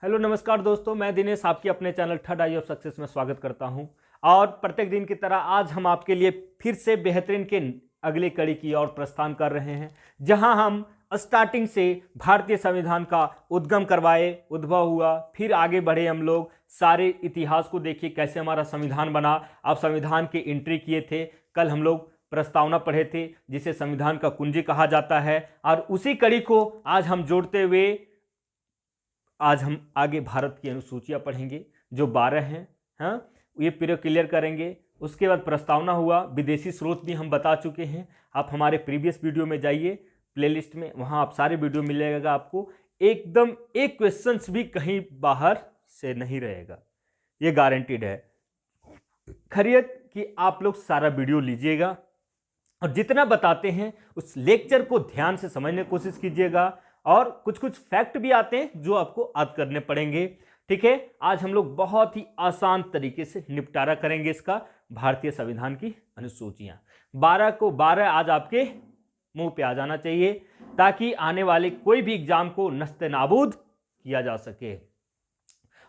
Hello नमस्कार दोस्तों, मैं दिनेश आपके अपने channel third I of success में स्वागत करता हूं। और प्रत्येक दिन की तरह आज हम आपके लिए फिर से बेहतरीन के अगली कड़ी की ओर प्रस्थान कर रहे हैं, जहां हम स्टार्टिंग से भारतीय संविधान का उद्गम करवाए, उद्भव हुआ, फिर आगे बढ़े। हम लोग सारे इतिहास को देखिए कैसे हमारा संविधान बना। आप संविधान के एंट्री किए थे, कल हम लोग प्रस्तावना पढ़े थे जिसे संविधान का कुंजी कहा जाता है, और उसी कड़ी को आज हम जोड़ते हुए आज हम आगे भारत की अनुसूचियां पढ़ेंगे जो 12 हैं। हाँ, ये पूरे क्लियर करेंगे। उसके बाद प्रस्तावना हुआ, विदेशी स्रोत भी हम बता चुके हैं। आप हमारे प्रीवियस वीडियो में जाइए, प्लेलिस्ट में, वहाँ आप सारे वीडियो मिलेगा आपको। एकदम एक क्वेश्चंस भी कहीं बाहर से नहीं रहेगा, ये गारंटीड है। खैरियत कि आप लोग सारा वीडियो लीजिएगा और जितना बताते हैं उस लेक्चर को ध्यान से समझने की कोशिश कीजिएगा। और कुछ कुछ फैक्ट भी आते हैं जो आपको याद करने पड़ेंगे। ठीक है, आज हम लोग बहुत ही आसान तरीके से निपटारा करेंगे इसका। भारतीय संविधान की अनुसूचियां 12 को 12 आज आपके मुंह पे आ जाना चाहिए, ताकि आने वाले कोई भी एग्जाम को नस्तेनाबूद किया जा सके।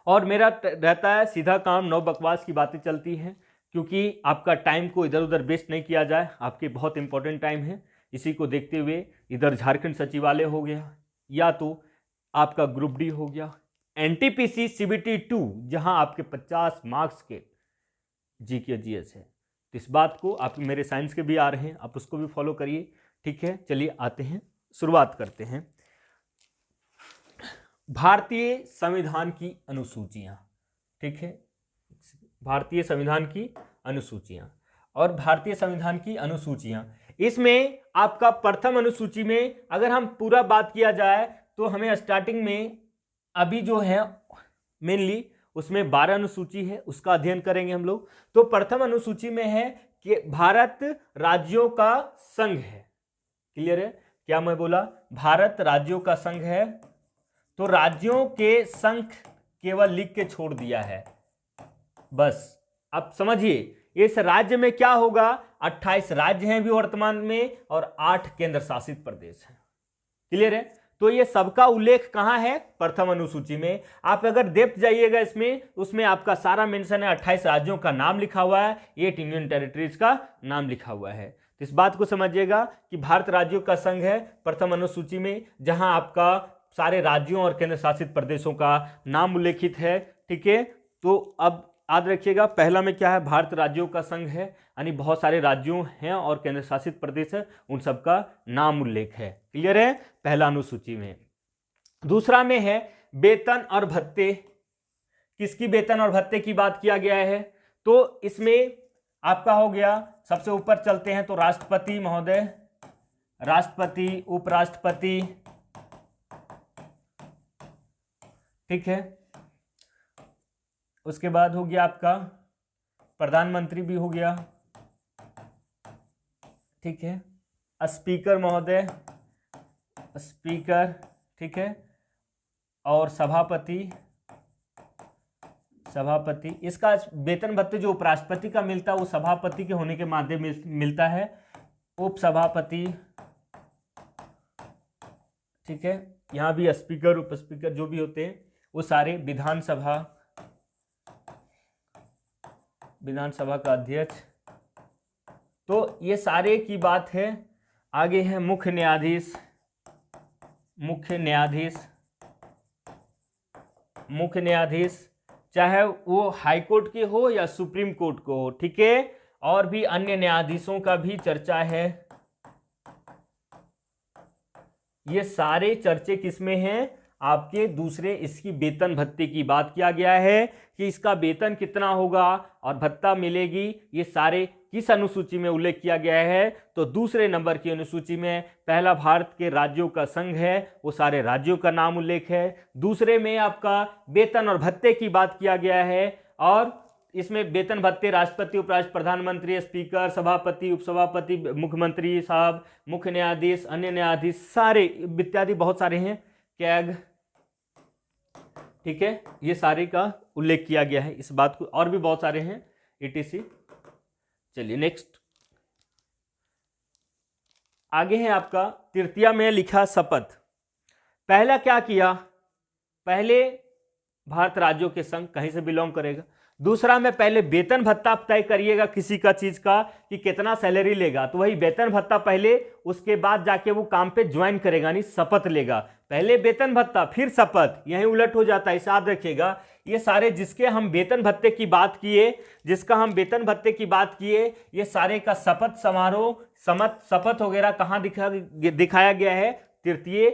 और मेरा रहता है सीधा काम, नो बकवास की बातें चलती हैं, क्योंकि आपका टाइम को इधर उधर वेस्ट नहीं किया जाए। आपके बहुत इंपॉर्टेंट टाइम है, इसी को देखते हुए इधर झारखंड सचिवालय हो गया, या तो आपका ग्रुप डी हो गया, एनटीपीसी सीबीटी 2 जहां आपके 50 मार्क्स के जी के जीएस है। तो इस बात को, आप मेरे साइंस के भी आ रहे हैं, आप उसको भी फॉलो करिए। ठीक है, चलिए आते हैं, शुरुआत करते हैं। भारतीय संविधान की अनुसूचियां। ठीक है, भारतीय संविधान की अनुसूचियां। और भारतीय संविधान की अनुसूचियां, इसमें आपका प्रथम अनुसूची में अगर हम पूरा बात किया जाए तो हमें स्टार्टिंग में अभी जो है मेनली उसमें 12 अनुसूची है, उसका अध्ययन करेंगे हम लोग। तो प्रथम अनुसूची में है कि भारत राज्यों का संघ है। क्लियर है? क्या मैं बोला? भारत राज्यों का संघ है। तो राज्यों के संघ केवल लिख के छोड़ दिया है, बस। आप समझिए इस राज्य में क्या होगा। 28 राज्य हैं भी वर्तमान में और 8 केंद्र शासित प्रदेश हैं। क्लियर है? तो ये सबका उल्लेख कहां है? प्रथम अनुसूची में। आप अगर डेप्थ जाइएगा इसमें, उसमें आपका सारा मेंशन है। 28 राज्यों का नाम लिखा हुआ है, 8 यूनियन टेरिटरीज का नाम लिखा हुआ है। तो इस बात को समझिएगा कि भारत राज्यों का संघ है प्रथम अनुसूची में, जहां आपका सारे राज्यों और केंद्र शासित प्रदेशों का नाम उल्लेखित है। ठीक है, तो अब याद रखिएगा, पहला में क्या है? भारत राज्यों का संघ है, यानी बहुत सारे राज्यों हैं और केंद्र शासित प्रदेश है, उन सबका नाम उल्लेख है। क्लियर है? पहला अनुसूची में। दूसरा में है वेतन और भत्ते। किसकी वेतन और भत्ते की बात किया गया है? तो इसमें आपका हो गया, सबसे ऊपर चलते हैं तो राष्ट्रपति महोदय, राष्ट्रपति, उपराष्ट्रपति। ठीक है, उसके बाद हो गया आपका प्रधानमंत्री भी हो गया। ठीक है, स्पीकर महोदय, स्पीकर। ठीक है, और सभापति, सभापति। इसका वेतन भत्ते जो उपराष्ट्रपति का मिलता है वो सभापति के होने के माध्यम से मिलता है, उपसभापति। ठीक है, यहां भी स्पीकर, उप स्पीकर जो भी होते हैं वो सारे विधानसभा, विधानसभा का अध्यक्ष। तो ये सारे की बात है। आगे है मुख्य न्यायाधीश, मुख्य न्यायाधीश, मुख्य न्यायाधीश, चाहे वो हाई कोर्ट के हो या सुप्रीम कोर्ट को हो। ठीक है, और भी अन्य न्यायाधीशों का भी चर्चा है। ये सारे चर्चे किसमें हैं? आपके दूसरे, इसकी वेतन भत्ते की बात किया गया है कि इसका वेतन कितना होगा और भत्ता मिलेगी। ये सारे किस अनुसूची में उल्लेख किया गया है? तो दूसरे नंबर की अनुसूची में। पहला भारत के राज्यों का संघ है, वो सारे राज्यों का नाम उल्लेख है। दूसरे में आपका वेतन और भत्ते की बात किया गया है, और इसमें वेतन भत्ते राष्ट्रपति, उपराष्ट्रपति, प्रधानमंत्री, स्पीकर, सभापति, उपसभापति, मुख्यमंत्री साहब, मुख्य न्यायाधीश, अन्य न्यायाधीश, सारे इत्यादि बहुत सारे हैं, कैग। ठीक है, ये सारे का उल्लेख किया गया है इस बात को, और भी बहुत सारे हैं etc। चलिए नेक्स्ट, आगे है आपका तृतीया में लिखा शपथ। पहला क्या किया? पहले भारत राज्यों के संघ कहीं से बिलोंग करेगा। दूसरा में पहले वेतन भत्ता तय करिएगा किसी का चीज का कि कितना सैलरी लेगा, तो वही वेतन भत्ता पहले, उसके बाद जाके वो काम पे ज्वाइन करेगा, नहीं शपथ लेगा। पहले वेतन भत्ता फिर शपथ, यही उलट हो जाता है, इसे याद रखिएगा। ये सारे जिसके हम वेतन भत्ते की बात किए, जिसका हम वेतन भत्ते की बात किए, ये सारे का शपथ समारोह, शपथ वगैरह कहाँ दिखाया गया है? तृतीय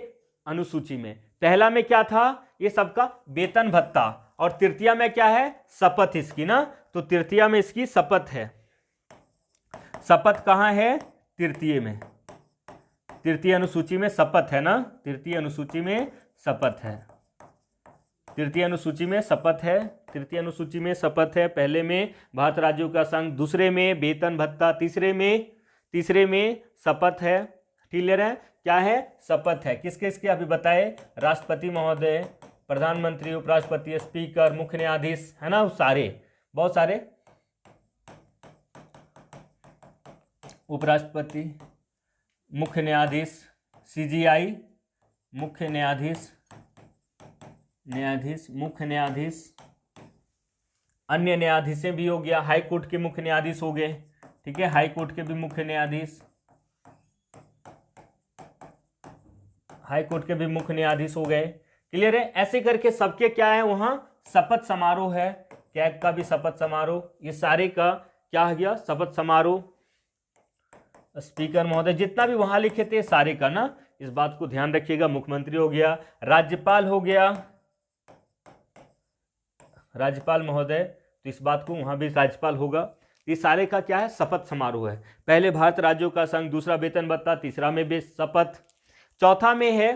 अनुसूची में। पहला में क्या था? ये सबका वेतन भत्ता, और तृतीया में क्या है? शपथ इसकी ना, तो तृतीया में इसकी शपथ है। शपथ कहां है? तृतीय में, तृतीय अनुसूची में शपथ है ना, तृतीय अनुसूची में शपथ है, तृतीय अनुसूची में शपथ है, तृतीय अनुसूची में शपथ है। पहले में भारत राज्यों का संघ, दूसरे में वेतन भत्ता, तीसरे में शपथ है। क्लियर है? क्या है? शपथ है। किसके किसके अभी बताए? राष्ट्रपति महोदय, प्रधानमंत्री, उपराष्ट्रपति, स्पीकर, मुख्य न्यायाधीश, है ना, सारे, बहुत सारे, उपराष्ट्रपति, मुख्य न्यायाधीश, सीजीआई, मुख्य न्यायाधीश, मुख्य न्यायाधीश, अन्य न्यायाधीशें भी हो गया, हाई कोर्ट के मुख्य न्यायाधीश हो गए, ठीक है, हाई कोर्ट के भी मुख्य न्यायाधीश, हाई कोर्ट के भी मुख्य न्यायाधीश हो गए। क्लियर है? ऐसे करके सबके क्या है, वहां शपथ समारोह है। कैग का भी शपथ समारोह, ये सारे का क्या हो गया? शपथ समारोह। स्पीकर महोदय, जितना भी वहां लिखे थे सारे का ना, इस बात को ध्यान रखिएगा। मुख्यमंत्री हो गया, राज्यपाल हो गया, राज्यपाल महोदय, तो इस बात को वहां भी राज्यपाल होगा। ये सारे का क्या है? शपथ समारोह है। पहले भारत राज्यों का संघ, दूसरा वेतन भत्ता, तीसरा में भी शपथ, चौथा में है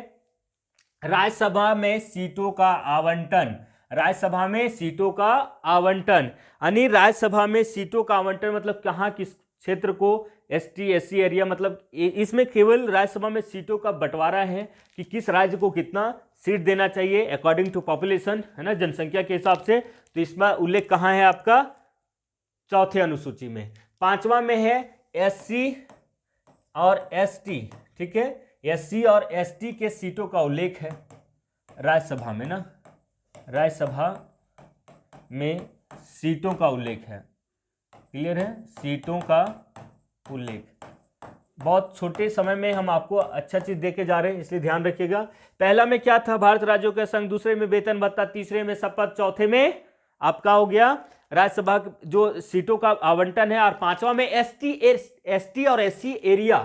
राज्यसभा में सीटों का आवंटन। राज्यसभा में सीटों का आवंटन, यानी राज्यसभा में सीटों का आवंटन मतलब कहाँ, किस क्षेत्र को? एसटी एससी एरिया, मतलब इसमें केवल राज्यसभा में सीटों का बंटवारा है कि किस राज्य को कितना सीट देना चाहिए अकॉर्डिंग टू पॉपुलेशन, है ना, जनसंख्या के हिसाब से। तो इसमें उल्लेख कहाँ है आपका? चौथे अनुसूची में। पांचवा में है एससी और एसटी, ठीक है, एससी और एसटी के सीटों का उल्लेख है राज्यसभा में ना, राज्यसभा में सीटों का उल्लेख है। क्लियर है? सीटों का उल्लेख। बहुत छोटे समय में हम आपको अच्छा चीज देके जा रहे हैं, इसलिए ध्यान रखिएगा। पहला में क्या था? भारत राज्यों का संघ, दूसरे में वेतन भत्ता, तीसरे में शपथ, चौथे में आपका हो गया राज्यसभा जो सीटों का आवंटन है, और पांचवा में एसटी और एससी एरिया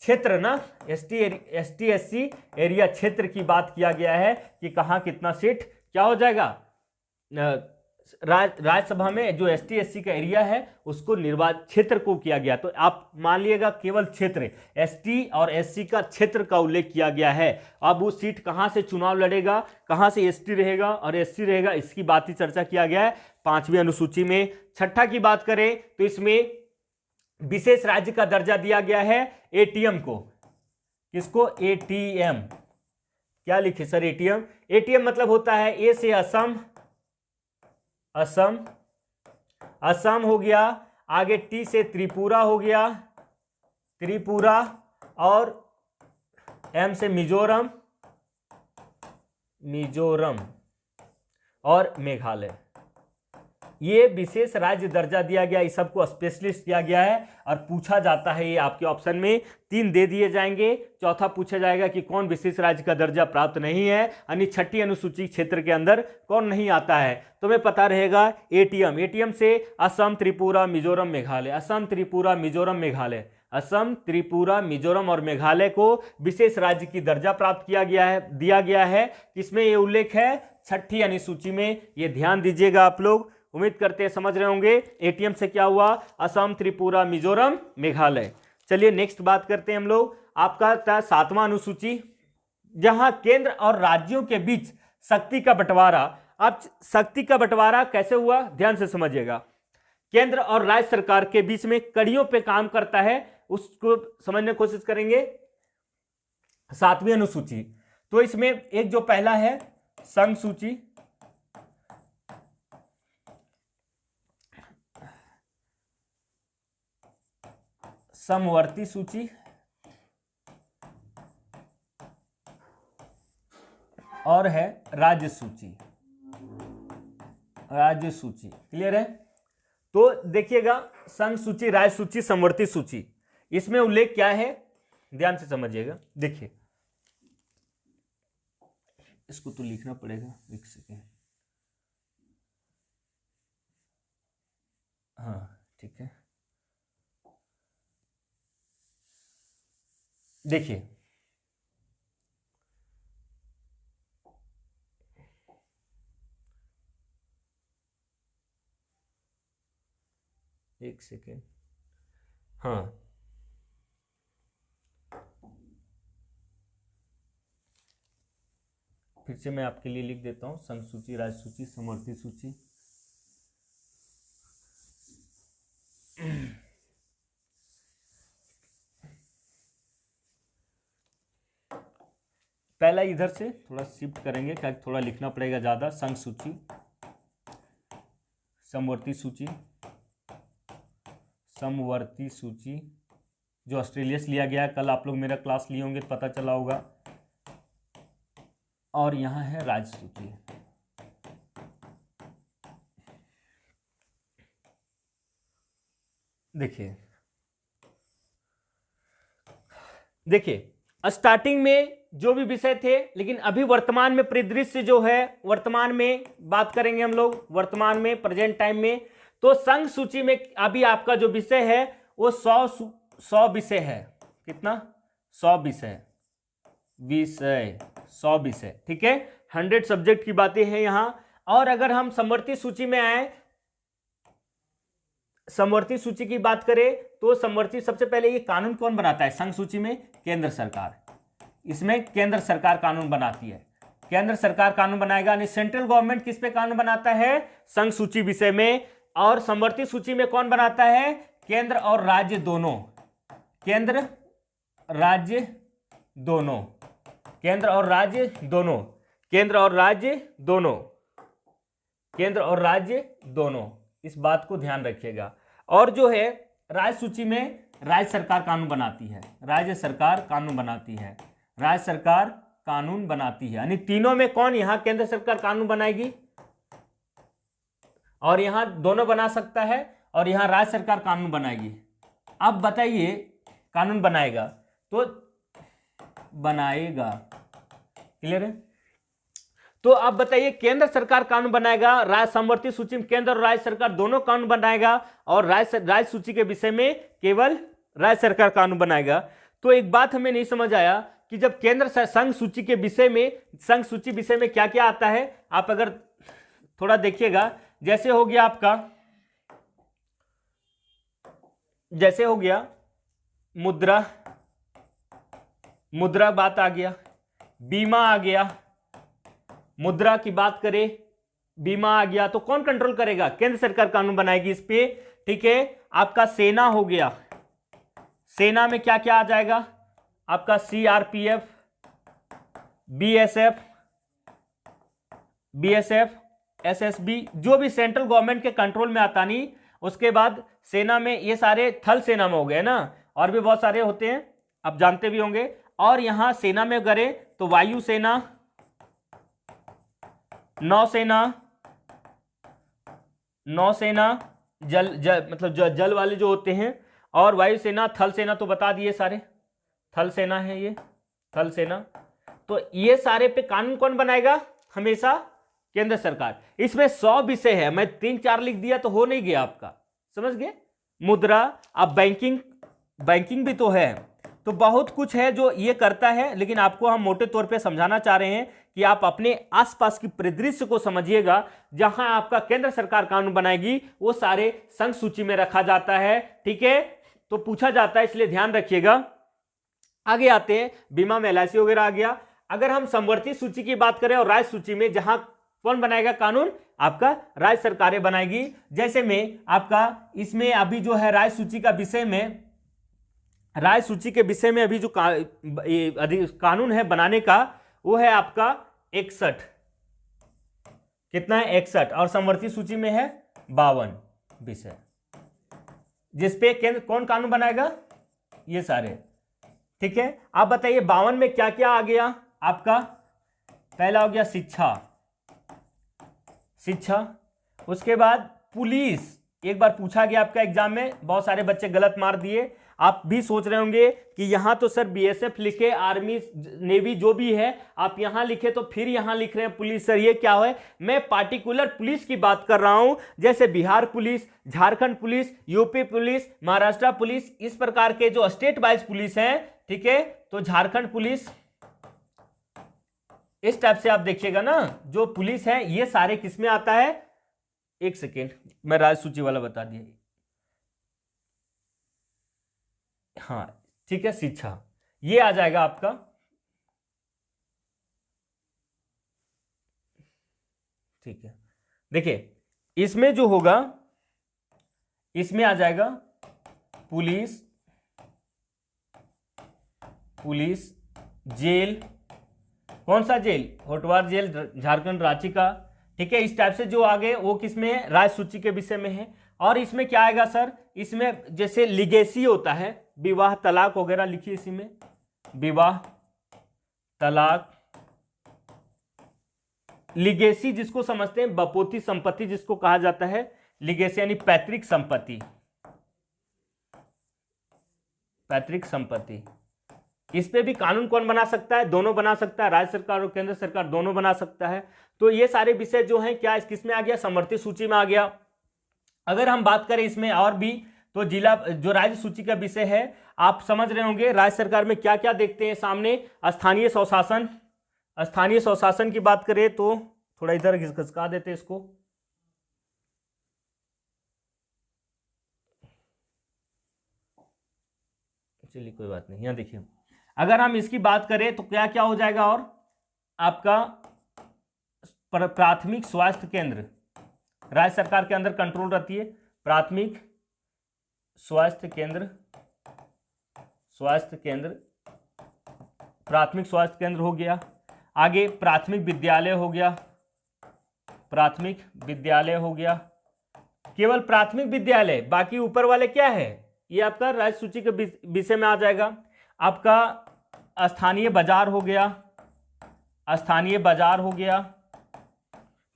क्षेत्र ना, एसटी एससी एरिया क्षेत्र की बात किया गया है कि कहां कितना सीट क्या हो जाएगा। राज्यसभा में जो एसटी एससी का एरिया है उसको निर्वाचन क्षेत्र को किया गया। तो आप मान लिएगा केवल क्षेत्र, एसटी और एससी का क्षेत्र का उल्लेख किया गया है। अब वो सीट कहां से चुनाव लड़ेगा, कहां से एसटी रहेगा और एससी रहेगा, इसकी बात ही चर्चा किया गया है पांचवी अनुसूची में। छठा की बात करें तो इसमें विशेष राज्य का दर्जा दिया गया है एटीएम को। किसको? एटीएम। क्या लिखे सर? एटीएम। एटीएम मतलब होता है ए से असम, असम, असम हो गया, आगे टी से त्रिपुरा हो गया, त्रिपुरा, और एम से मिजोरम, मिजोरम, और मेघालय। ये विशेष राज्य दर्जा दिया गया, इस सबको स्पेशलिस्ट किया गया है और पूछा जाता है। ये आपके ऑप्शन में 3 दे दिए जाएंगे, चौथा पूछा जाएगा कि कौन विशेष राज्य का दर्जा प्राप्त नहीं है, यानी छठी अनुसूची क्षेत्र के अंदर कौन नहीं आता है। तुम्हें पता रहेगा एटीएम, एटीएम से असम, त्रिपुरा, मिजोरम, मेघालय, असम, त्रिपुरा, मिजोरम, मेघालय, असम, त्रिपुरा, मिजोरम और मेघालय को विशेष राज्य की दर्जा प्राप्त किया गया है, दिया गया है। इसमें यह उल्लेख है छठी अनुसूची में, ये ध्यान दीजिएगा आप लोग। उम्मीद करते हैं समझ रहे होंगे। एटीएम से क्या हुआ? असम, त्रिपुरा, मिजोरम, मेघालय। चलिए नेक्स्ट बात करते हैं हम लोग। आपका था 7वां अनुसूची, जहां केंद्र और राज्यों के बीच शक्ति का बंटवारा। अब शक्ति का बंटवारा कैसे हुआ, ध्यान से समझिएगा। केंद्र और राज्य सरकार के बीच में कड़ियों पे काम करता है, उसको समझने की कोशिश करेंगे। 7वीं अनुसूची, तो इसमें एक जो पहला है संघ सूची, समवर्ती सूची और है राज्य सूची। राज्य सूची, क्लियर है। तो देखिएगा संघ सूची, राज्य सूची, समवर्ती सूची, इसमें उल्लेख क्या है ध्यान से समझिएगा। देखिए इसको तो लिखना पड़ेगा, एक सेकेंड, हाँ ठीक है। देखिए एक सेकेंड, हाँ फिर से मैं आपके लिए लिख देता हूं, संघ सूची, राज्य सूची, समवर्ती सूची। पहला इधर से थोड़ा शिफ्ट करेंगे, क्या थोड़ा लिखना पड़ेगा ज़्यादा। संघ सूची, समवर्ती सूची, समवर्ती सूची जो ऑस्ट्रेलिया से लिया गया है, कल आप लोग मेरा क्लास लिए होंगे तो पता चला होगा। और यहाँ है राज्य सूची। देखिए देखिए स्टार्टिंग में जो भी विषय थे, लेकिन अभी वर्तमान में परिदृश्य जो है, वर्तमान में बात करेंगे हम लोग, वर्तमान में प्रेजेंट टाइम में। तो संघ सूची में अभी आपका जो विषय है वो 100 विषय है। कितना? 100 विषय, 100 विषय, ठीक है। 100 सब्जेक्ट की बातें हैं यहां। और अगर हम समवर्ती सूची में आए, समवर्ती सूची की बात करें तो समवर्ती, सबसे पहले ये कानून कौन बनाता है संघ सूची में? केंद्र सरकार। इसमें केंद्र सरकार कानून बनाती है, केंद्र सरकार कानून बनाएगा। यानी सेंट्रल गवर्नमेंट किस पे कानून बनाता है? संघ सूची विषय में। और समवर्ती सूची में कौन बनाता है? केंद्र और राज्य दोनों, केंद्र राज्य दोनों, केंद्र और राज्य दोनों, केंद्र और राज्य दोनों, केंद्र और राज्य दोनों, इस बात को ध्यान रखिएगा। और जो है राज्य सूची में राज्य सरकार कानून बनाती है, राज्य सरकार कानून बनाती है, राज्य सरकार कानून बनाती है। यानी तीनों में कौन? यहां केंद्र सरकार कानून बनाएगी और यहां दोनों बना सकता है, और यहां राज्य सरकार कानून बनाएगी। अब बताइए, कानून बनाएगा तो बनाएगा, क्लियर है। तो आप बताइए, केंद्र सरकार कानून बनाएगा, राज्य समवर्ती सूची में केंद्र और राज्य सरकार दोनों कानून बनाएगा, और राज्य सूची के विषय में केवल राज्य सरकार कानून बनाएगा। तो एक बात हमें नहीं समझ आया कि जब केंद्र संघ सूची के विषय में, संघ सूची विषय में क्या क्या आता है, आप अगर थोड़ा देखिएगा। जैसे हो गया आपका, जैसे हो गया मुद्रा, मुद्रा बात आ गया, बीमा आ गया। मुद्रा की बात करें, बीमा आ गया, तो कौन कंट्रोल करेगा? केंद्र सरकार कानून बनाएगी इस पे, ठीक है। आपका सेना हो गया, सेना में क्या क्या आ जाएगा? आपका सीआरपीएफ, बीएसएफ, एसएसबी, जो भी सेंट्रल गवर्नमेंट के कंट्रोल में आता नहीं। उसके बाद सेना में ये सारे थल सेना में हो गए ना, और भी बहुत सारे होते हैं, आप जानते भी होंगे। और यहां सेना में करें तो वायुसेना, नौसेना, नौसेना जल मतलब जल वाले जो होते हैं, और वायुसेना, थल सेना तो बता दिए सारे, थल सेना है ये, थल सेना। तो ये सारे पे कानून कौन बनाएगा? हमेशा केंद्र सरकार। इसमें 100 विषय है, मैं 3-4 लिख दिया तो हो नहीं गया आपका, समझ गए। मुद्रा, अब बैंकिंग, बैंकिंग भी तो है, तो बहुत कुछ है जो ये करता है। लेकिन आपको हम मोटे तौर पे समझाना चाह रहे हैं कि आप अपने आसपास की परिदृश्य को समझिएगा। जहां आपका केंद्र सरकार कानून बनाएगी वो सारे संघ सूची में रखा जाता है, ठीक है। तो पूछा जाता है, इसलिए ध्यान रखिएगा। आगे आते हैं, बीमा में एलआईसी वगैरह आ गया। अगर हम समवर्ती सूची की बात करें और राज्य सूची में, जहां कौन बनाएगा कानून? आपका राज्य सरकारें बनाएगी। जैसे में आपका इसमें अभी जो है राज्य सूची का विषय में, राज्य सूची के विषय में अभी जो कानून है बनाने का, वो है आपका 61। कितना है? 61। और समवर्ती सूची में है 52 विषय, जिसपे केंद्र कौन कानून बनाएगा? ये सारे, ठीक है। आप बताइए 52 में क्या क्या आ गया आपका? पहला हो गया शिक्षा, शिक्षा। उसके बाद पुलिस, एक बार पूछा गया आपका एग्जाम में, बहुत सारे बच्चे गलत मार दिए। आप भी सोच रहे होंगे कि यहां तो सर बीएसएफ लिखे, आर्मी नेवी जो भी है आप यहां लिखे, तो फिर यहां लिख रहे हैं पुलिस, सर ये क्या है? मैं पार्टिकुलर पुलिस की बात कर रहा हूं, जैसे Bihar police, Jharkhand police, UP police, Maharashtra police, इस प्रकार के जो स्टेट वाइज पुलिस हैं, ठीक है। तो झारखंड पुलिस, इस टाइप से आप देखिएगा ना, जो पुलिस है ये सारे किसमें आता है? एक सेकेंड, मैं राज्य सूची वाला बता दिया। हाँ ठीक है, शिक्षा ये आ जाएगा आपका। ठीक है, देखिए इसमें जो होगा, इसमें आ जाएगा पुलिस, पुलिस जेल, कौन सा जेल? होटवार जेल, झारखंड रांची का, ठीक है। इस टाइप से जो आगे वो किसमें है? राज्य सूची के विषय में है। और इसमें क्या आएगा सर? इसमें जैसे लिगेसी होता है, विवाह तलाक वगैरह लिखिए इसी में, विवाह तलाक, लिगेसी जिसको समझते हैं बपोती संपत्ति जिसको कहा जाता है, लिगेसी यानी पैतृक संपत्ति, पैतृक संपत्ति। इस पे भी कानून कौन बना सकता है? दोनों बना सकता है, राज्य सरकार और केंद्र सरकार दोनों बना सकता है। तो ये सारे विषय जो हैं क्या किसमें आ गया? समवर्ती सूची में आ गया। अगर हम बात करें इसमें और भी, तो जिला जो राज्य सूची का विषय है, आप समझ रहे होंगे राज्य सरकार में क्या क्या देखते हैं सामने। स्थानीय स्वशासन, स्थानीय स्वशासन की बात करें तो थोड़ा इधर घिसका देते हैं इसको, चलिए कोई बात नहीं। यहाँ देखिए, अगर हम इसकी बात करें तो क्या क्या हो जाएगा? और आपका प्राथमिक स्वास्थ्य केंद्र, राज्य सरकार के अंदर कंट्रोल रहती है, प्राथमिक स्वास्थ्य केंद्र, स्वास्थ्य केंद्र, प्राथमिक स्वास्थ्य केंद्र हो गया। आगे प्राथमिक विद्यालय हो गया, प्राथमिक विद्यालय हो गया, केवल प्राथमिक विद्यालय, बाकी ऊपर वाले क्या है? ये आपका राज्य सूची के विषय में आ जाएगा। आपका स्थानीय बाजार हो गया, स्थानीय बाजार हो गया,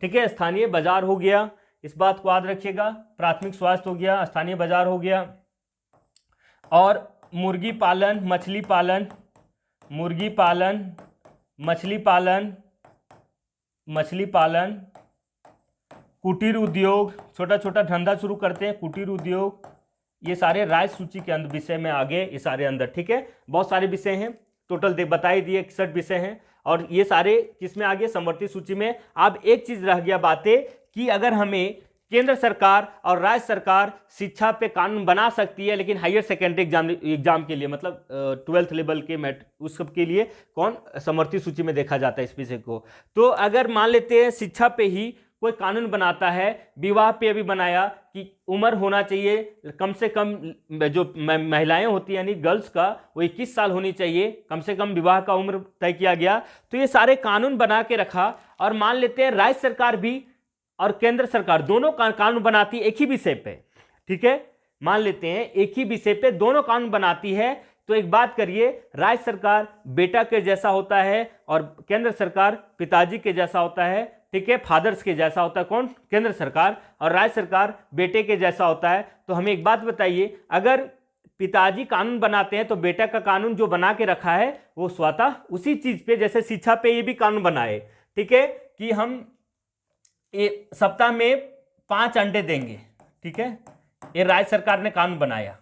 ठीक है, स्थानीय बाजार हो गया, इस बात को याद रखिएगा। प्राथमिक स्वास्थ्य हो गया, स्थानीय बाजार हो गया। और मुर्गी पालन, मछली पालन, मुर्गी पालन, मछली पालन, मछली पालन, कुटीर उद्योग, छोटा छोटा धंधा शुरू करते हैं, कुटीर उद्योग, ये सारे राज्य सूची के अंदर विषय में आगे, ये सारे अंदर, ठीक है। बहुत सारे विषय हैं, टोटल बताई दिए 61 विषय हैं, और ये सारे किसमें आगे? समवर्ती सूची में। अब एक चीज रह गया बातें कि अगर हमें केंद्र सरकार और राज्य सरकार शिक्षा पे कानून बना सकती है, लेकिन हायर सेकेंडरी एग्जाम के लिए, मतलब 12th लेवल के उस सब के लिए कौन समवर्ती सूची में देखा जाता है इस विषय को। तो अगर मान लेते हैं शिक्षा पे ही कोई कानून बनाता है, विवाह पे अभी बनाया कि उम्र होना चाहिए कम से कम, जो महिलाएं होती हैं यानी गर्ल्स का, वो 21 साल होनी चाहिए कम से कम, विवाह का उम्र तय किया गया। तो ये सारे कानून बना के रखा, और मान लेते हैं राज्य सरकार भी और केंद्र सरकार दोनों कानून बनाती एक ही विषय पे, ठीक है। मान लेते हैं एक ही विषय पे दोनों कानून बनाती है, तो एक बात करिए, राज्य सरकार बेटा के जैसा होता है और केंद्र सरकार पिताजी के जैसा होता है, ठीक है, फादर्स के जैसा होता है कौन? केंद्र सरकार, और राज्य सरकार बेटे के जैसा होता है। तो हमें एक बात बताइए, अगर पिताजी कानून बनाते हैं तो बेटा का कानून जो बना के रखा है वो स्वतः उसी चीज पे, जैसे शिक्षा पे ये भी कानून बनाए, ठीक है, कि हम सप्ताह में 5 अंडे देंगे, ठीक है, ये राज्य सरकार ने कानून बनाया,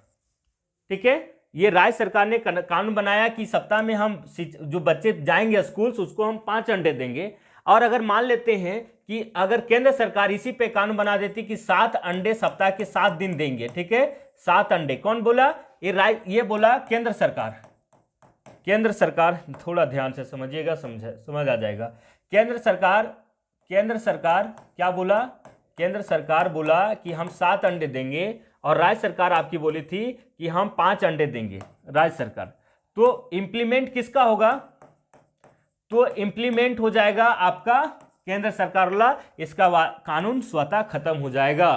ठीक है, ये राज्य सरकार ने कानून बनाया कि सप्ताह में हम जो बच्चे जाएंगे स्कूल उसको हम 5 अंडे देंगे। और अगर मान लेते हैं कि अगर केंद्र सरकार इसी पे कानून बना देती कि 7 अंडे सप्ताह के 7 दिन देंगे, ठीक है, 7 अंडे, कौन बोला? ये बोला केंद्र सरकार। केंद्र सरकार, थोड़ा ध्यान से समझिएगा, समझ आ जाएगा। केंद्र सरकार क्या बोला? केंद्र सरकार बोला कि हम 7 अंडे देंगे, और राज्य सरकार आपकी बोली थी कि हम 5 अंडे देंगे, राज्य सरकार। तो इंप्लीमेंट किसका होगा? तो इंप्लीमेंट हो जाएगा आपका केंद्र सरकार वाला, इसका कानून स्वतः खत्म हो जाएगा।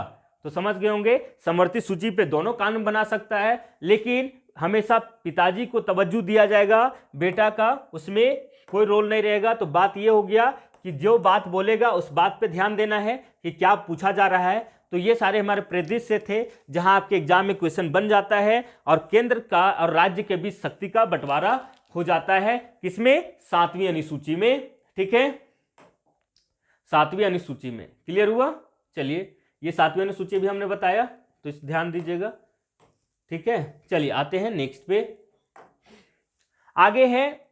तो समझ गए होंगे, समवर्ती सूची पे दोनों कानून बना सकता है, लेकिन हमेशा पिताजी को तवज्जो दिया जाएगा, बेटा का उसमें कोई रोल नहीं रहेगा। तो बात यह हो गया कि जो बात बोलेगा उस बात पे ध्यान देना है कि क्या पूछा जा रहा है। तो ये सारे हमारे परिदृश्य थे जहां आपके एग्जाम में क्वेश्चन बन जाता है और केंद्र का और राज्य के बीच शक्ति का बंटवारा हो जाता है। किसमें? 7वीं अनुसूची में। ठीक है, 7वीं अनुसूची में। क्लियर हुआ? चलिए, ये 7वीं अनुसूची भी हमने बताया, तो इस ध्यान दीजिएगा। ठीक है, चलिए आते हैं नेक्स्ट पे। आगे है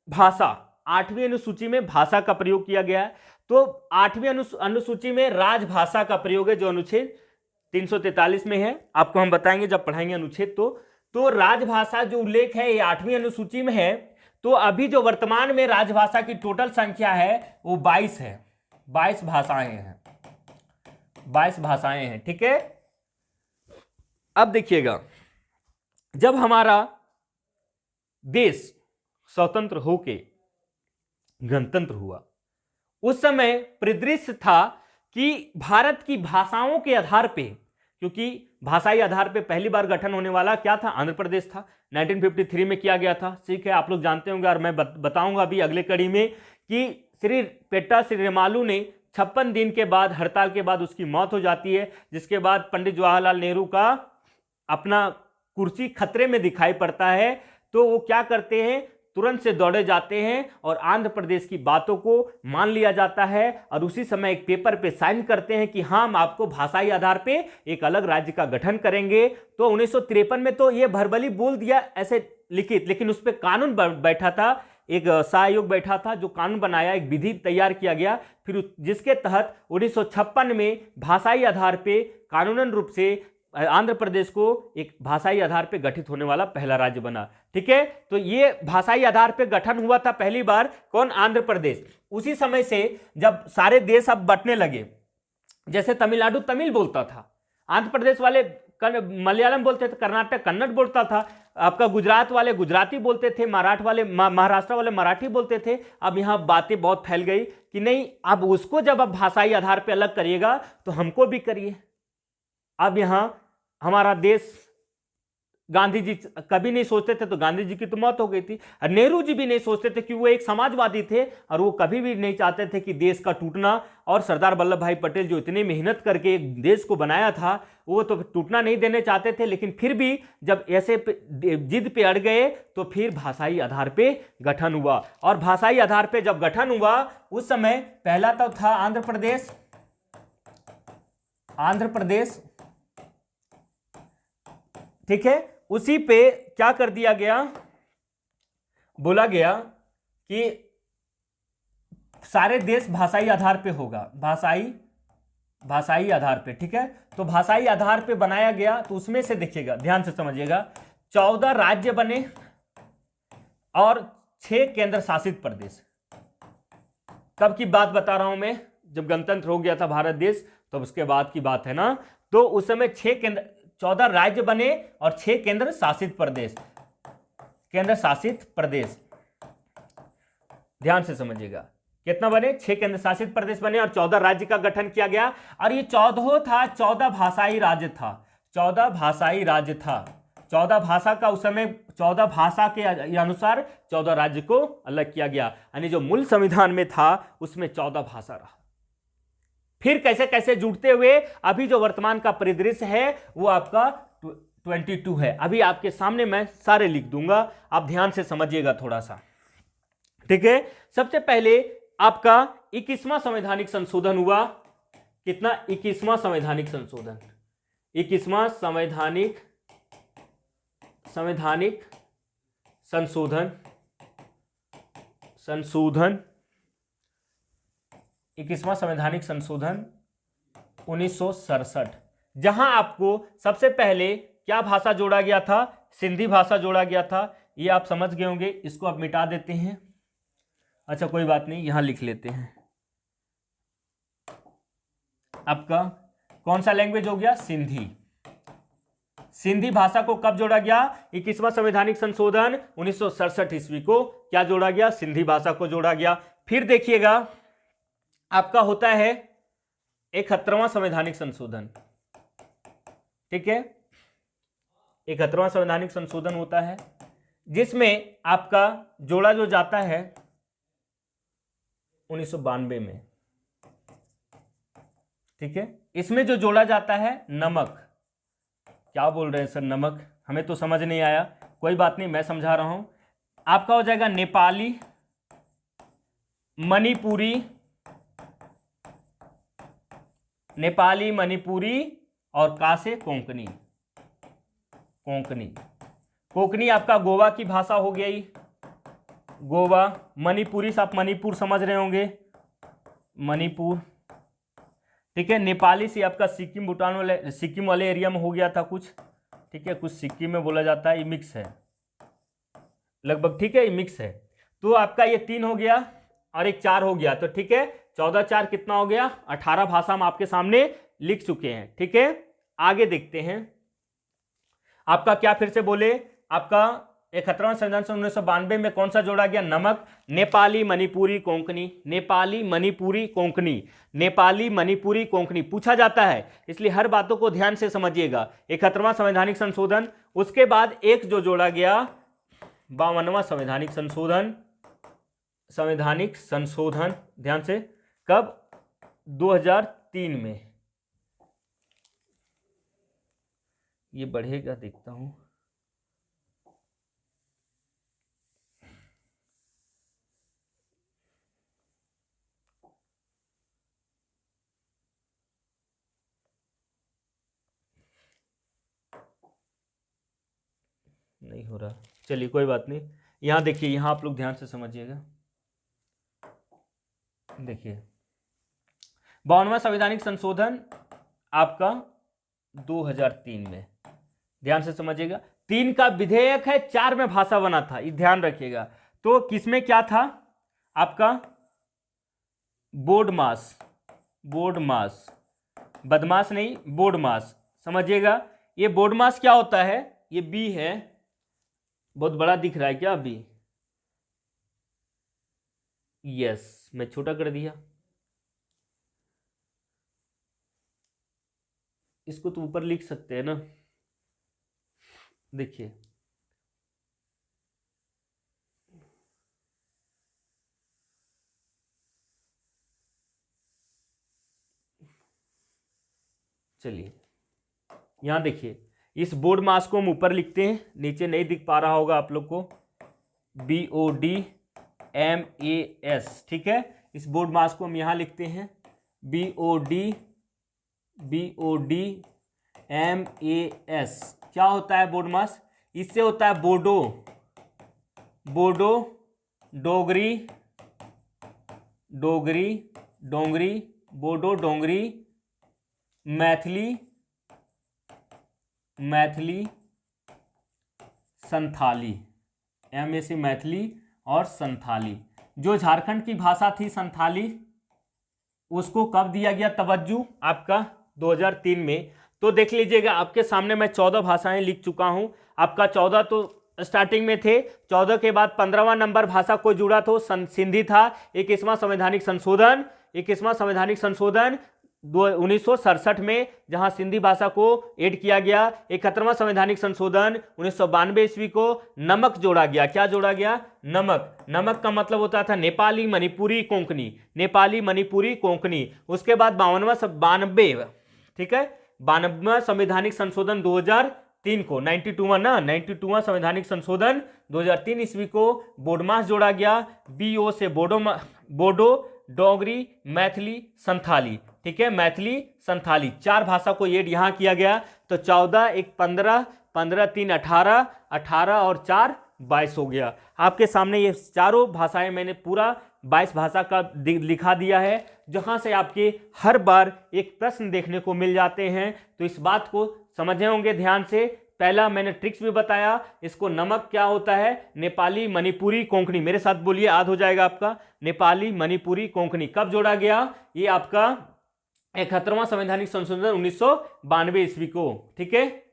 भाषा। 8वीं अनुसूची में भाषा का प्रयोग किया गया है। तो 8वीं अनुसूची में राजभाषा का प्रयोग है, जो अनुच्छेद 343 में है। आपको हम बताएंगे जब पढ़ाएंगे अनुच्छेद। तो राजभाषा जो उल्लेख है ये 8वीं अनुसूची में है। तो अभी जो वर्तमान में राजभाषा की टोटल संख्या है वो 22 है। 22 भाषाएं हैं, 22 भाषाएं हैं। ठीक है, अब देखिएगा, जब हमारा देश स्वतंत्र होके गणतंत्र हुआ, उस समय परिदृश्य था कि भारत की भाषाओं के आधार पे, क्योंकि भाषाई आधार पे पहली बार गठन होने वाला क्या था? आंध्र प्रदेश था। 1953 में किया गया था। ठीक है, आप लोग जानते होंगे और मैं बताऊंगा अभी अगले कड़ी में कि श्री पेट्टा श्रीरामालू ने 56 दिन के बाद, हड़ताल के बाद उसकी मौत हो जाती है, जिसके बाद पंडित जवाहरलाल नेहरू का अपना कुर्सी खतरे में दिखाई पड़ता है। तो वो क्या करते हैं? तुरंत से दौड़े जाते हैं और आंध्र प्रदेश की बातों को मान लिया जाता है और उसी समय एक पेपर पे साइन करते हैं कि हम आपको भाषाई आधार पे एक अलग राज्य का गठन करेंगे। तो 1953 में तो ये भरबली बोल दिया ऐसे लिखित, लेकिन उस पर कानून बैठा था, एक सहयोग बैठा था जो कानून बनाया, एक विधि तैयार किया गया, फिर जिसके तहत 1956 में भाषाई आधार पे कानूनन रूप से आंध्र प्रदेश को एक भाषाई आधार पे गठित होने वाला पहला राज्य बना। ठीक है, तो ये भाषाई आधार पे गठन हुआ था पहली बार, कौन? आंध्र प्रदेश। उसी समय से जब सारे देश अब बंटने लगे, जैसे तमिलनाडु तमिल बोलता था, आंध्र प्रदेश वाले मलयालम बोलते थे, कर्नाटक कन्नड़ बोलता था, आपका गुजरात वाले गुजराती बोलते थे, महाराष्ट्र वाले मराठी बोलते थे। अब यहाँ बातें बहुत फैल गई कि नहीं, अब उसको जब अब भाषाई आधार पे अलग करिएगा तो हमको भी करिए। अब यहां हमारा देश, गांधी जी कभी नहीं सोचते थे, तो गांधी जी की तो मौत हो गई थी। नेहरू जी भी नहीं सोचते थे कि वो एक समाजवादी थे और वो कभी भी नहीं चाहते थे कि देश का टूटना। और सरदार वल्लभ भाई पटेल जो इतनी मेहनत करके एक देश को बनाया था, वो तो टूटना नहीं देने चाहते थे। लेकिन फिर भी जब ऐसे जिद पे अड़ गए तो फिर भाषाई आधार पे गठन हुआ। और भाषाई आधार पे जब गठन हुआ, उस समय पहला तो था आंध्र प्रदेश। आंध्र प्रदेश, ठीक है, उसी पे क्या कर दिया गया? बोला गया कि सारे देश भाषाई आधार पे होगा, भाषाई आधार पे। ठीक है, तो भाषाई आधार पे बनाया गया। तो उसमें से देखिएगा, ध्यान से समझिएगा, 14 राज्य बने और 6 केंद्र शासित प्रदेश। कब की बात बता रहा हूं मैं? जब गणतंत्र हो गया था भारत देश, तो उसके बाद की बात है ना। तो उस समय 14 राज्य बने और 6 केंद्र शासित प्रदेश। केंद्र शासित प्रदेश, ध्यान से समझिएगा, कितना बने? 6 केंद्र शासित प्रदेश बने और 14 राज्य का गठन किया गया। और ये 14 था, 14 भाषाई राज्य था, 14 भाषाई राज्य था। 14 भाषा का उस समय 14 भाषा के अनुसार 14 राज्य को अलग किया गया। यानी जो मूल संविधान में था उसमें 14 भाषा रहा। फिर कैसे कैसे जुड़ते हुए अभी जो वर्तमान का परिदृश्य है वो आपका 22 है। अभी आपके सामने मैं सारे लिख दूंगा, आप ध्यान से समझिएगा थोड़ा सा। ठीक है, सबसे पहले आपका 21वां संवैधानिक संशोधन हुआ। कितना? 21वां संवैधानिक संशोधन। 21वां संवैधानिक संशोधन 21वां संवैधानिक संशोधन 1967, जहां आपको सबसे पहले क्या भाषा जोड़ा गया था? सिंधी भाषा जोड़ा गया था। ये आप समझ गए होंगे, इसको आप मिटा देते हैं। अच्छा कोई बात नहीं, यहां लिख लेते हैं। आपका कौन सा लैंग्वेज हो गया? सिंधी। सिंधी भाषा को कब जोड़ा गया? 21वां संवैधानिक संशोधन 1967 ईस्वी को क्या जोड़ा गया? सिंधी भाषा को जोड़ा गया। फिर देखिएगा, आपका होता है 71वां संवैधानिक संशोधन। ठीक है, 71वां संवैधानिक संशोधन होता है, जिसमें आपका जोड़ा जो जाता है 1992 में। ठीक है, इसमें जो जोड़ा जाता है नमक, क्या बोल रहे हैं सर, नमक हमें तो समझ नहीं आया, कोई बात नहीं मैं समझा रहा हूं। आपका हो जाएगा नेपाली, मणिपुरी, नेपाली मणिपुरी और का से कोंकणी। कोंकणी, कोंकणी आपका गोवा की भाषा हो गई, गोवा। मणिपुरी से आप मणिपुर समझ रहे होंगे, मणिपुर। ठीक है, नेपाली से आपका सिक्किम भूटान वाले, सिक्किम वाले एरिया में हो गया था कुछ। ठीक है, कुछ सिक्किम में बोला जाता है, ये मिक्स है लगभग। ठीक है, ये मिक्स है। तो आपका ये 3 हो गया और एक 4 हो गया। तो ठीक है, 14 4 कितना हो गया, 18 भाषा हम आपके सामने लिख चुके हैं। ठीक है, आगे देखते हैं। आपका क्या फिर से बोले, आपका 71वां संविधान सभा 1992 में कौन सा जोड़ा गया, नमक। नेपाली मणिपुरी कोंकणी, नेपाली मणिपुरी कोंकणी, नेपाली मणिपुरी कोंकणी पूछा जाता है, इसलिए हर बातों को ध्यान से समझिएगा। 71वां संवैधानिक संशोधन, उसके बाद एक जो जोड़ा गया 52वां संवैधानिक संशोधन। संवैधानिक संशोधन ध्यान से, कब, 2003 में। ये बढ़ेगा, देखता हूं। नहीं हो रहा, चलिए कोई बात नहीं। यहां देखिए, यहां आप लोग ध्यान से समझिएगा। देखिए 52वां संवैधानिक संशोधन आपका 2003 में, ध्यान से समझिएगा। 3 का विधेयक है, 4 में भाषा बना था, ये ध्यान रखिएगा। तो किसमें क्या था आपका, बोर्ड मास, बोर्ड मास, बदमाश नहीं, बोर्ड मास समझिएगा। ये बोर्ड मास क्या होता है, ये बी है, बहुत बड़ा दिख रहा है क्या बी, यस मैं छोटा कर दिया, इसको तो ऊपर लिख सकते हैं ना। देखिए चलिए यहां देखिए, इस बोर्ड मास को हम ऊपर लिखते हैं, नीचे नहीं दिख पा रहा होगा आप लोग को, BODMAS। ठीक है, इस बोर्ड मास को हम यहां लिखते हैं, BODMAS। क्या होता है बोर्ड मास, इससे होता है बोडो, बोडो, डोगरी, डोगरी, डोंगरी, बोडो, डोंगरी, मैथिली, मैथिली, संथाली, MAC मैथिली और संथाली। जो झारखंड की भाषा थी संथाली, उसको कब दिया गया तवज्जो, आपका 2003 में। तो देख लीजिएगा, आपके सामने मैं 14 भाषाएं लिख चुका हूं। आपका 14 तो स्टार्टिंग में थे, 14 के बाद 15वां नंबर भाषा को जुड़ा तो सिंधी था। 21वां संवैधानिक संशोधन, 21वां संवैधानिक संशोधन 1967 में, जहां सिंधी भाषा को ऐड किया गया। 71वां संवैधानिक संशोधन 1992 ईस्वी को नमक जोड़ा गया। क्या जोड़ा गया, नमक। नमक का मतलब होता था नेपाली मणिपुरी कोंकणी, नेपाली मणिपुरी कोंकणी। उसके बाद 92, ठीक है, 92वां संवैधानिक संशोधन 2003 को, 92वां संवैधानिक संशोधन 2003 ईस्वी को बोडमास जोड़ा गया। BO से बोडो, डोगरी, मैथिली, संथाली। ठीक है, मैथिली, संथाली 4 भाषा को ऐड यहां किया गया। तो 14, 1 15, 15 3 18, 18 और 4 22 हो गया। आपके सामने ये चारों भाषाएं मैंने पूरा 22 भाषा का लिखा दिया है, जहां से आपके हर बार एक प्रश्न देखने को मिल जाते हैं। तो इस बात को समझे होंगे ध्यान से। पहला मैंने ट्रिक्स भी बताया, इसको नमक क्या होता है, नेपाली मणिपुरी कोंकणी, मेरे साथ बोलिए, याद हो जाएगा आपका, नेपाली मणिपुरी कोंकणी कब जोड़ा गया, ये आपका 71वां संवैधानिक संशोधन 1992 ईस्वी को। ठीक है,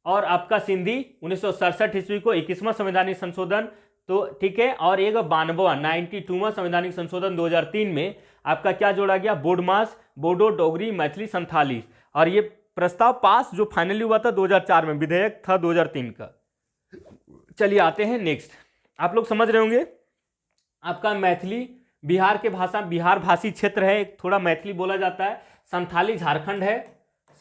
और आपका सिंधी 1967 ईस्वी को 21वां संवैधानिक संशोधन। तो ठीक है, और एक 92वां संवैधानिक संशोधन 2003 में आपका क्या जोड़ा गया, बोडमास, बोडो, डोगरी, मैथिली, संथाली। और ये प्रस्ताव पास जो फाइनली हुआ था 2004 में, विधेयक था 2003 का। चलिए आते हैं नेक्स्ट, आप लोग समझ रहे होंगे। आपका मैथिली, बिहार के भाषा, बिहार भाषी क्षेत्र है, थोड़ा मैथिली बोला जाता है। संथाली झारखंड है,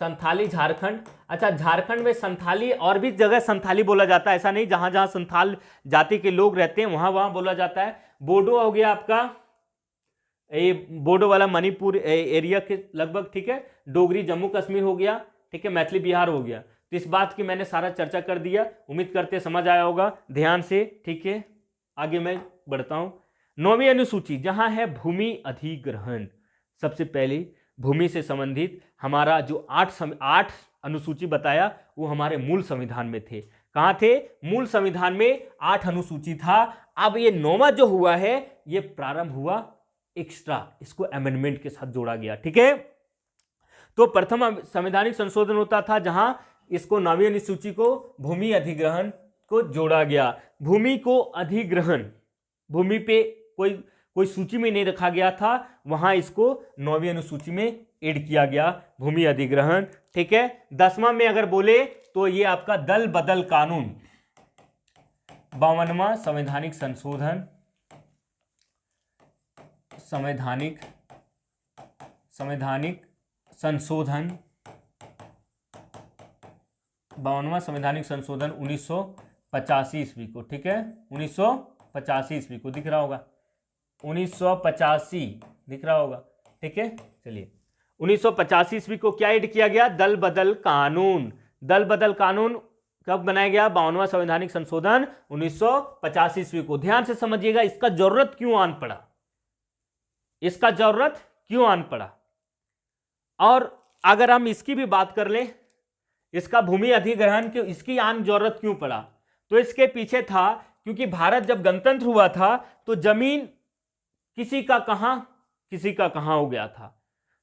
संथाली झारखंड। अच्छा, झारखंड में संथाली और भी जगह संथाली बोला जाता है, ऐसा नहीं, जहां जहां संथाल जाति के लोग रहते हैं वहां वहां बोला जाता है। बोडो हो गया आपका, ये बोडो वाला मणिपुर एरिया के लगभग, ठीक है। डोगरी जम्मू कश्मीर हो गया, ठीक है। मैथिली बिहार हो गया। तो इस बात की मैंने सारा चर्चा कर दिया, उम्मीद करते समझ आया होगा ध्यान से, ठीक है। आगे मैं बढ़ता हूं। 9वीं अनुसूची जहां है भूमि अधिग्रहण। सबसे पहले भूमि से संबंधित हमारा जो 8 अनुसूची बताया वो हमारे मूल संविधान में थे। कहां थे? मूल संविधान में 8 अनुसूची था। अब ये 9वां जो हुआ है ये प्रारंभ हुआ एक्स्ट्रा, इसको अमेंडमेंट के साथ जोड़ा गया, ठीक है। तो प्रथम संवैधानिक संशोधन होता था जहां इसको 9वीं अनुसूची को भूमि अधिग्रहण को जोड़ा गया। भूमि को अधिग्रहण, भूमि पे कोई सूची में नहीं रखा गया था, वहां इसको 9वीं अनुसूची में ऐड किया गया, भूमि अधिग्रहण, ठीक है। 10वां में अगर बोले तो ये आपका दल बदल कानून, 52वां संवैधानिक संशोधन, संवैधानिक संशोधन, 52वां संवैधानिक संशोधन 1985 ईस्वी को, ठीक है। 1985 ईस्वी को दिख रहा होगा, 1985 दिख रहा होगा, ठीक है। चलिए 1985 ईस्वी को क्या ऐड किया गया? दल बदल कानून। दल बदल कानून कब बनाया गया? 52वां संवैधानिक संशोधन 1985 ईस्वी को। ध्यान से समझिएगा, इसका जरूरत क्यों आन पड़ा, इसका जरूरत क्यों आन पड़ा। और अगर हम इसकी भी बात कर लें, इसका भूमि अधिग्रहण की इसकी आन जरूरत क्यों पड़ा, तो इसके पीछे था क्योंकि भारत जब गणतंत्र हुआ था तो जमीन किसी का कहां हो गया था।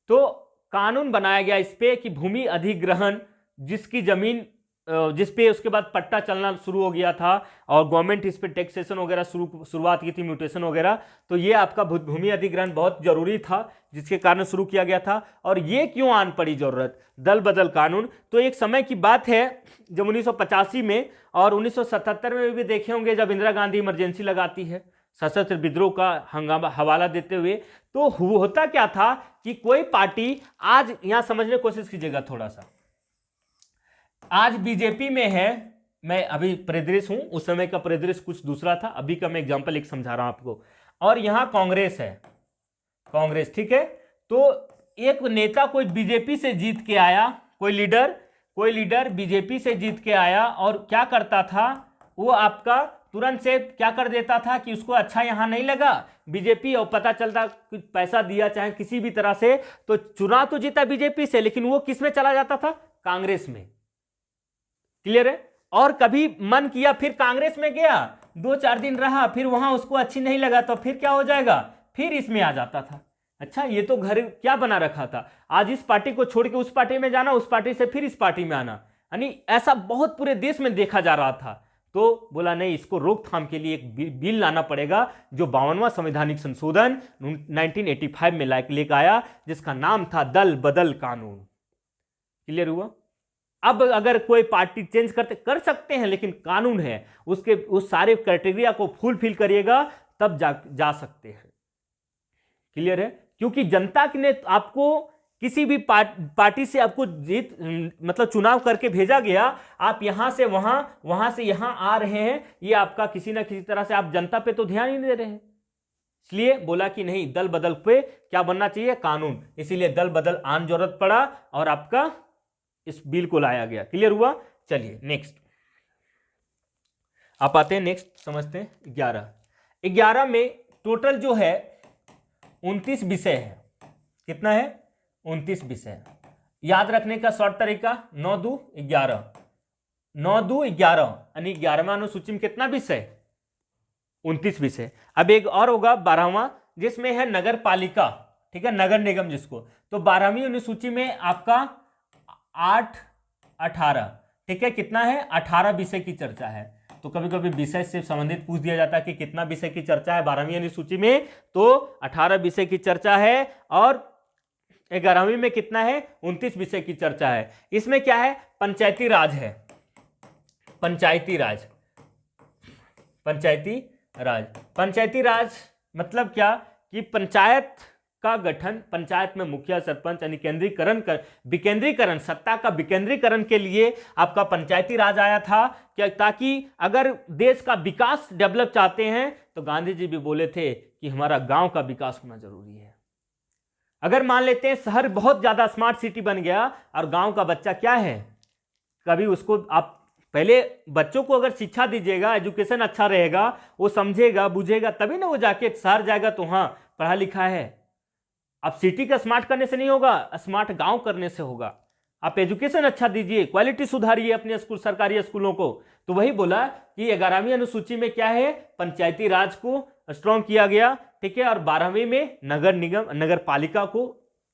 तो कानून बनाया गया इस पे कि भूमि अधिग्रहण, जिसकी जमीन जिस पे उसके बाद पट्टा चलना शुरू हो गया था और गवर्नमेंट इस पे टैक्सेशन वगैरह शुरुआत की थी, म्यूटेशन वगैरह, तो ये आपका भूमि अधिग्रहण बहुत जरूरी था जिसके कारण शुरू किया गया था। और ये क्यों आन पड़ी जरूरत? दल बदल कानून। तो एक समय की बात है जब 1985 में और 1977 में भी देखे होंगे, जब इंदिरा गांधी इमरजेंसी लगाती है सशस्त्र विद्रोह का हंगामा हवाला देते हुए, तो होता क्या था कि कोई पार्टी, आज यहां समझने की कोशिश कीजिएगा थोड़ा सा, आज बीजेपी में है, मैं अभी परिदृश्य हूं, उस समय का परिदृश्य कुछ दूसरा था, अभी का मैं एग्जांपल एक समझा रहा हूं आपको, और यहां कांग्रेस है, कांग्रेस, ठीक है। तो एक नेता कोई बीजेपी से जीत के आया, कोई लीडर बीजेपी से जीत के आया और क्या करता था, वो आपका तुरंत से क्या कर देता था कि उसको अच्छा यहां नहीं लगा बीजेपी, और पता चलता कि पैसा दिया चाहे किसी भी तरह से, तो चुनाव तो जीता बीजेपी से, लेकिन वो किस में चला जाता था? कांग्रेस में। क्लियर है? और कभी मन किया फिर कांग्रेस में गया, 2-4 दिन रहा, फिर वहां उसको अच्छी नहीं लगा तो फिर क्या हो जाएगा, फिर इसमें आ जाता था। अच्छा, ये तो घर क्या बना रखा था, आज इस पार्टी को छोड़ के उस पार्टी में जाना, उस पार्टी से फिर इस पार्टी में आना, यानी ऐसा बहुत पूरे देश में देखा जा रहा था। तो बोला नहीं, इसको रोकथाम के लिए एक बिल लाना पड़ेगा, जो 52वां संवैधानिक संशोधन 1985 में लेकर आया, जिसका नाम था दल बदल कानून। क्लियर हुआ? अब अगर कोई पार्टी चेंज कर सकते हैं, लेकिन कानून है, उसके उस सारे क्राइटेरिया को फुलफिल करिएगा तब जा सकते हैं। क्लियर है? क्योंकि जनता ने आपको किसी भी पार्टी से आपको जीत मतलब चुनाव करके भेजा गया, आप यहां से वहां, वहां से यहां आ रहे हैं, ये आपका किसी ना किसी तरह से आप जनता पे तो ध्यान ही नहीं दे रहे हैं। इसलिए बोला कि नहीं, दल बदल पे क्या बनना चाहिए? कानून। इसीलिए दल बदल आन जरूरत पड़ा और आपका इस बिल को लाया गया। क्लियर हुआ? चलिए नेक्स्ट आप आते हैं, नेक्स्ट समझते हैं। 11 में टोटल जो है 29 विषय है। कितना है? 29 विषय। याद रखने का शॉर्ट तरीका 9-2-11, 9-2-11 यानी 11वां अनुसूची में कितना विषय? 29 विषय। अब एक और होगा 12वां, जिसमें है नगर पालिका, ठीक है, नगर निगम जिसको, तो 12वीं अनुसूची में आपका 8-18, ठीक है, कितना है? 18 विषय की चर्चा है। तो कभी कभी विषय से संबंधित पूछ दिया जाता है कि कितना विषय की चर्चा है 12वीं अनुसूची में, तो 18 विषय की चर्चा है। और 11वीं में कितना है? 29 विषय की चर्चा है। इसमें क्या है? पंचायती राज है, पंचायती राज, पंचायती राज। पंचायती राज मतलब क्या कि पंचायत का गठन, पंचायत में मुखिया सरपंच यानी विकेंद्रीकरण, सत्ता का विकेंद्रीकरण के लिए आपका पंचायती राज आया था, क्या ताकि अगर देश का विकास डेवलप चाहते हैं तो गांधी जी भी बोले थे कि हमारा गांव का विकास होना जरूरी है। अगर मान लेते हैं शहर बहुत ज्यादा स्मार्ट सिटी बन गया और गांव का बच्चा क्या है, कभी उसको आप पहले बच्चों को अगर शिक्षा दीजिएगा, एजुकेशन अच्छा रहेगा, वो समझेगा बुझेगा तभी ना वो जाके शहर जाएगा तो हाँ पढ़ा लिखा है। अब सिटी का स्मार्ट करने से नहीं होगा, स्मार्ट गांव करने से होगा। आप एजुकेशन अच्छा दीजिए, क्वालिटी सुधारिए अपने स्कूल, सरकारी स्कूलों को। तो वही बोला कि 11वीं अनुसूची में क्या है, पंचायती राज को स्ट्रॉन्ग किया गया, ठीक है। और 12वीं में नगर निगम, नगर पालिका को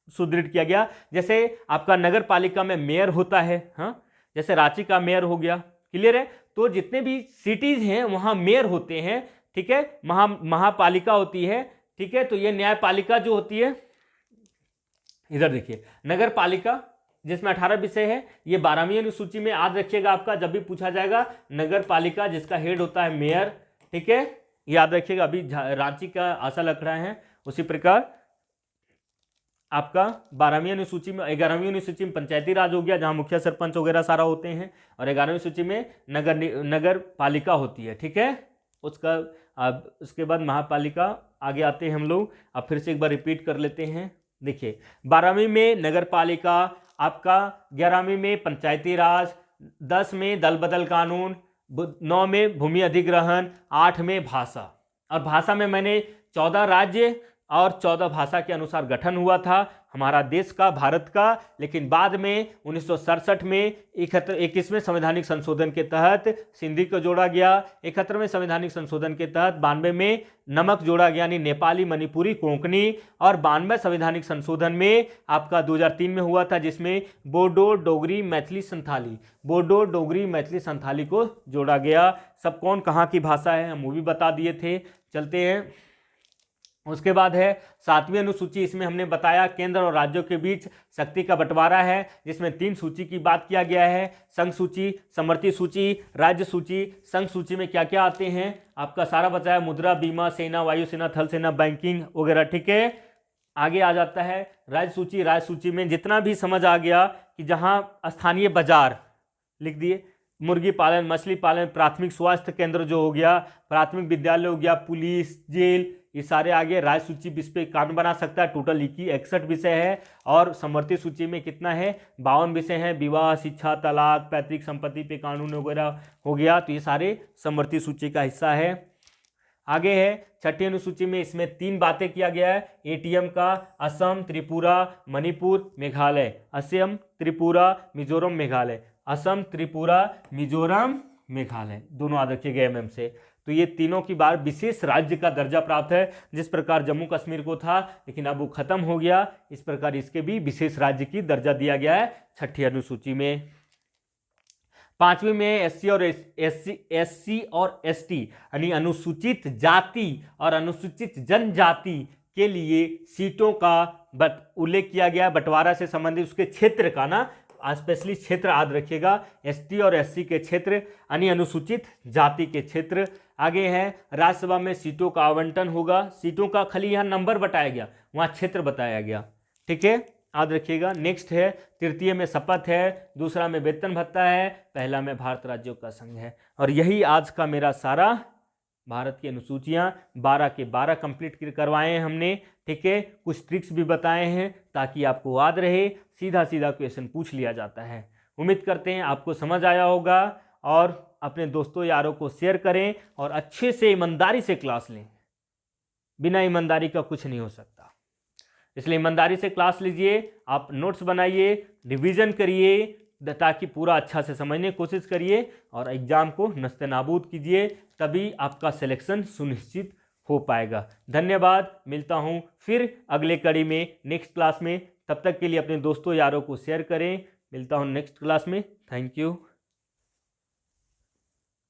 सुदृढ़ किया गया। जैसे आपका नगर पालिका में मेयर होता है, हाँ, जैसे रांची का मेयर हो गया, क्लियर है। तो जितने भी सिटीज हैं वहां मेयर होते हैं, ठीक है, महापालिका होती है, ठीक है। तो ये न्यायपालिका जो होती है, इधर देखिए नगर पालिका जिसमें 18 विषय है, ये 12वीं अनुसूची में याद रखिएगा। आपका जब भी पूछा जाएगा नगर पालिका जिसका हेड होता है मेयर, ठीक है, याद रखिएगा। अभी रांची का आशा लग रहा है, उसी प्रकार आपका 12वीं अनुसूची में, 11वीं अनुसूची में पंचायती राज हो गया जहां मुखिया सरपंच वगैरह सारा होते हैं, और 11वीं सूची में नगर पालिका होती है, ठीक है। उसका अब उसके बाद महापालिका आगे आते हैं हम लोग। अब फिर से एक बार रिपीट कर लेते हैं। देखिए 12वीं में नगर पालिका, आपका 11वीं में पंचायती राज, 10 में दल बदल कानून, 9 में भूमि अधिग्रहण, 8 में भाषा। और भाषा में मैंने 14 राज्य और 14 भाषा के अनुसार गठन हुआ था हमारा देश का, भारत का। लेकिन बाद में 1967 में 21वें संवैधानिक संशोधन के तहत सिंधी को जोड़ा गया, 71वें संवैधानिक संशोधन के तहत 92 में नमक जोड़ा गया यानी नेपाली, मणिपुरी, कोंकणी, और 92 संवैधानिक संशोधन में आपका 2003 में हुआ था जिसमें बोडो, डोगरी, मैथिली, संथाली, बोडो, डोगरी, मैथिली, संथाली को जोड़ा गया। सब कौन कहाँ की भाषा है हम वो भी बता दिए थे। चलते हैं, उसके बाद है 7वीं अनुसूची। इसमें हमने बताया केंद्र और राज्यों के बीच शक्ति का बंटवारा है, जिसमें 3 सूची की बात किया गया है, संघ सूची, समवर्ती सूची, राज्य सूची। संघ सूची में क्या क्या आते हैं आपका सारा बताया, मुद्रा, बीमा, सेना, वायुसेना, थल सेना, बैंकिंग वगैरह, ठीक है। आगे आ जाता है राज्य सूची। राज्य सूची में जितना भी समझ आ गया कि जहां स्थानीय बाजार लिख दिए, मुर्गी पालन, मछली पालन, प्राथमिक स्वास्थ्य केंद्र जो हो गया, प्राथमिक विद्यालय हो गया, पुलिस, जेल, ये सारे आगे राज्य सूची विषय पे कानून बना सकता है। टोटल 61 विषय है। और समवर्ती सूची में कितना है, 52 विषय हैं, विवाह, शिक्षा, तलाक, पैतृक संपत्ति पे कानून वगैरह हो गया। तो ये सारे समवर्ती सूची का हिस्सा है। आगे है 6ठी अनुसूची में, इसमें 3 बातें किया गया है, एटीएम का, असम, त्रिपुरा, मणिपुर, मेघालय, असम, त्रिपुरा, मिजोरम, मेघालय, असम, त्रिपुरा, मिजोरम, मेघालय, दोनों याद रखे गए एमएम से। तो ये तीनों की बार विशेष राज्य का दर्जा प्राप्त है। जिस प्रकार जम्मू कश्मीर को था लेकिन अब वो खत्म हो गया, इस प्रकार इसके भी विशेष राज्य की दर्जा दिया गया है 6ठी अनुसूची में। 5वीं में एससी और एसटी यानी अनुसूचित जाति और अनुसूचित जनजाति के लिए सीटों का उल्लेख किया गया, बंटवारा से संबंधित उसके क्षेत्र का ना, स्पेशली क्षेत्र याद रखिएगा, एसटी और एससी के क्षेत्र यानी अनुसूचित जाति के क्षेत्र। आगे है राज्यसभा में सीटों का आवंटन होगा, सीटों का खाली यहाँ नंबर बताया गया, वहाँ क्षेत्र बताया गया, ठीक है, याद रखिएगा। नेक्स्ट है 3य में शपथ है, 2रा में वेतन भत्ता है, 1ला में भारत राज्यों का संघ है। और यही आज का मेरा सारा भारत की अनुसूचियां 12 के 12 कंप्लीट करवाए हैं हमने, ठीक है। कुछ ट्रिक्स भी बताए हैं ताकि आपको याद रहे, सीधा सीधा क्वेश्चन पूछ लिया जाता है। उम्मीद करते हैं आपको समझ आया होगा और अपने दोस्तों यारों को शेयर करें और अच्छे से ईमानदारी से क्लास लें। बिना ईमानदारी का कुछ नहीं हो सकता, इसलिए ईमानदारी से क्लास लीजिए, आप नोट्स बनाइए, रिवीजन करिए ताकि पूरा अच्छा से समझने की कोशिश करिए और एग्जाम को नस्तेनाबूद कीजिए, तभी आपका सिलेक्शन सुनिश्चित हो पाएगा। धन्यवाद, मिलता हूँ फिर अगले कड़ी में नेक्स्ट क्लास में। तब तक के लिए अपने दोस्तों यारों को शेयर करें। मिलता हूँ नेक्स्ट क्लास में। Thank you.